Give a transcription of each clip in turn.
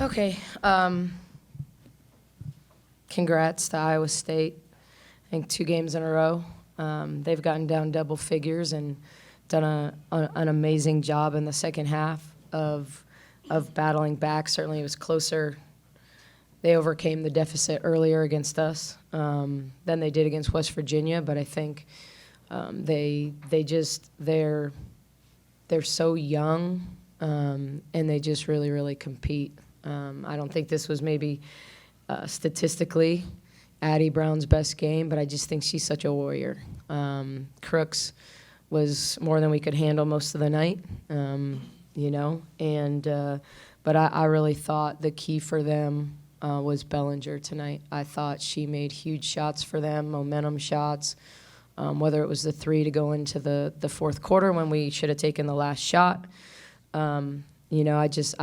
Okay. Congrats to Iowa State. I think 2 games in a row. They've gotten down double figures and done an amazing job in the second half of battling back. Certainly it was closer. They overcame the deficit earlier against us than they did against West Virginia, but I think they're so young and they just really compete. I don't think this was maybe statistically Addie Brown's best game, but I just think she's such a warrior. Crooks was more than we could handle most of the night, but I really thought the key for them was Bellinger tonight. I thought she made huge shots for them, momentum shots, whether it was the 3 to go into the fourth quarter when we should have taken the last shot. I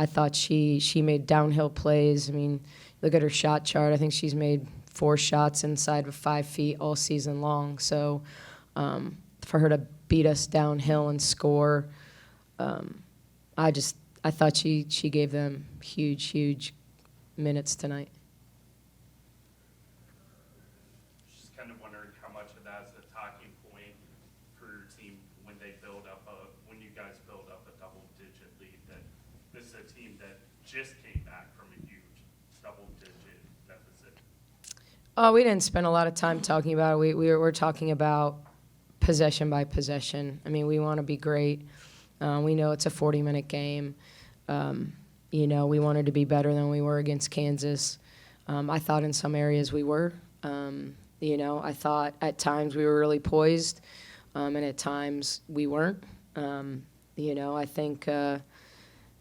thought she made downhill plays. I mean, look at her shot chart. I think she's made 4 shots inside of 5 feet all season long. So for her to beat us downhill and score, I thought she gave them huge minutes tonight. Just kind of wondering how much of that is a talking point for your team when you guys build up a double-digit lead, that this is a team that just came back from a huge double-digit deficit. We didn't spend a lot of time talking about it. We're talking about possession by possession. I mean, we want to be great. We know it's a 40-minute game. We wanted to be better than we were against Kansas. I thought in some areas we were. I thought at times we were really poised, and at times we weren't. I think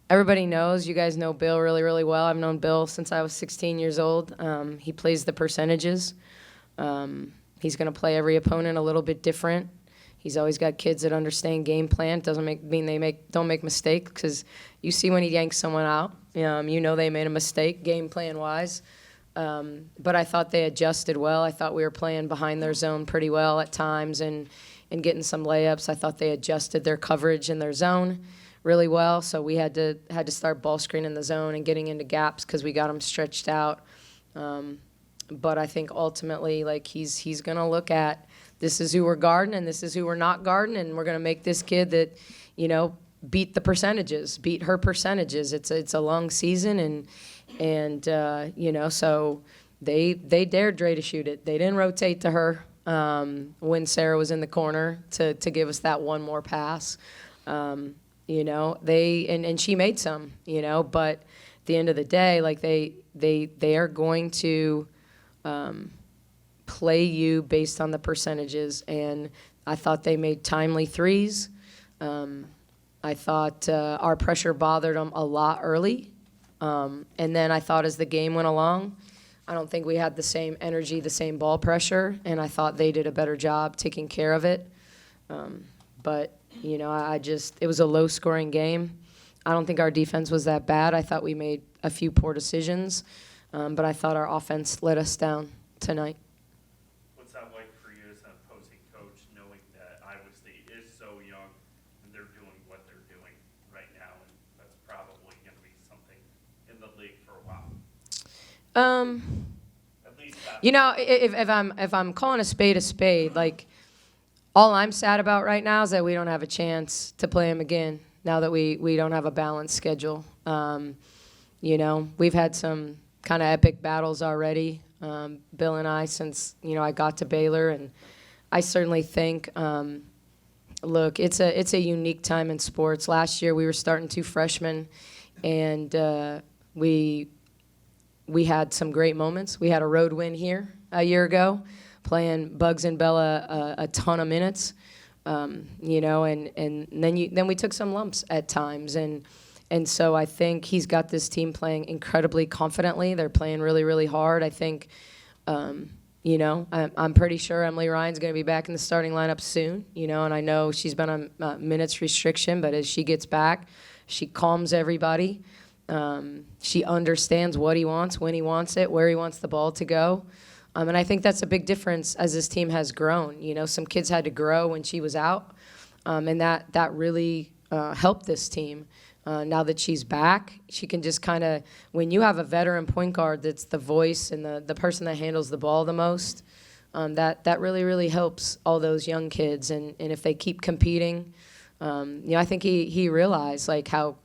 everybody knows. You guys know Bill really well. I've known Bill since I was 16 years old. He plays the percentages. He's going to play every opponent a little bit different. He's always got kids that understand game plan. Doesn't mean they don't make mistakes, because you see when he yanks someone out, they made a mistake game plan wise. But I thought they adjusted well. I thought we were playing behind their zone pretty well at times and getting some layups. I thought they adjusted their coverage in their zone really well. So we had to start ball screening the zone and getting into gaps because we got them stretched out. But I think ultimately, he's going to look at, this is who we're guarding and this is who we're not guarding, and we're going to make this kid that, beat the percentages, beat her percentages. It's a long season, and so they dared Dre to shoot it. They didn't rotate to her when Sarah was in the corner to give us that one more pass. And she made some, but at the end of the day, they are going to play you based on the percentages, and I thought they made timely threes. I thought our pressure bothered them a lot early, and then I thought as the game went along, I don't think we had the same energy, the same ball pressure, and I thought they did a better job taking care of it. But it was a low-scoring game. I don't think our defense was that bad. I thought we made a few poor decisions, but I thought our offense let us down tonight. What's that like for you as an opposing coach, knowing that Iowa State is so young and they're doing what they're doing right now, and that's probably going to be something in the league for a while? At least if I'm calling a spade, all I'm sad about right now is that we don't have a chance to play them again now that we don't have a balanced schedule. We've had some kind of epic battles already, Bill and I, since I got to Baylor, and I certainly think look, it's a unique time in sports. Last year we were starting 2 freshmen, and we had some great moments. We had a road win here a year ago, playing Bugs and Bella a ton of minutes, and then we took some lumps at times, and so I think he's got this team playing incredibly confidently. They're playing really hard. I think, I'm pretty sure Emily Ryan's going to be back in the starting lineup soon, and I know she's been on minutes restriction, but as she gets back, she calms everybody. She understands what he wants, when he wants it, where he wants the ball to go. And I think that's a big difference as this team has grown. Some kids had to grow when she was out, and that really helped this team. Now that she's back, she can just kind of, when you have a veteran point guard that's the voice and the person that handles the ball the most, that really, really helps all those young kids. And if they keep competing, I think he realized like how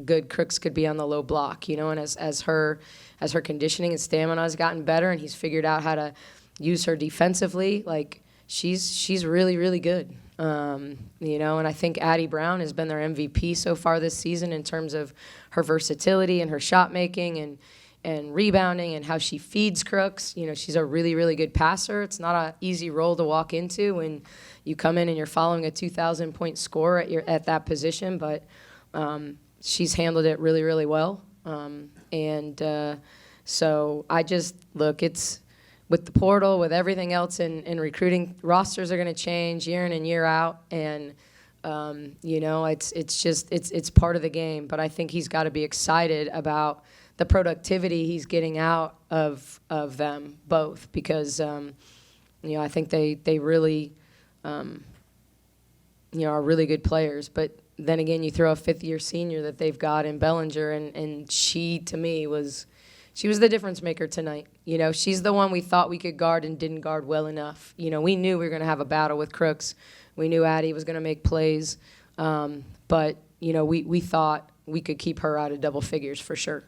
good Crooks could be on the low block, and as her conditioning and stamina has gotten better and he's figured out how to use her defensively, like she's really, really good. And I think Addie Brown has been their MVP so far this season in terms of her versatility and her shot making and rebounding and how she feeds Crooks. She's a really, really good passer. It's not an easy role to walk into when you come in and you're following a 2,000-point scorer at that position, but she's handled it really, really well. So I just, look, it's with the portal, with everything else in recruiting, rosters are going to change year in and year out, and it's part of the game. But I think he's got to be excited about the productivity he's getting out of them both, because I think they really are really good players. But then again, you throw a fifth-year senior that they've got in Bellinger, and she, to me, she was the difference maker tonight. She's the one we thought we could guard and didn't guard well enough. We knew we were going to have a battle with Crooks. We knew Addie was going to make plays. But we thought we could keep her out of double figures for sure.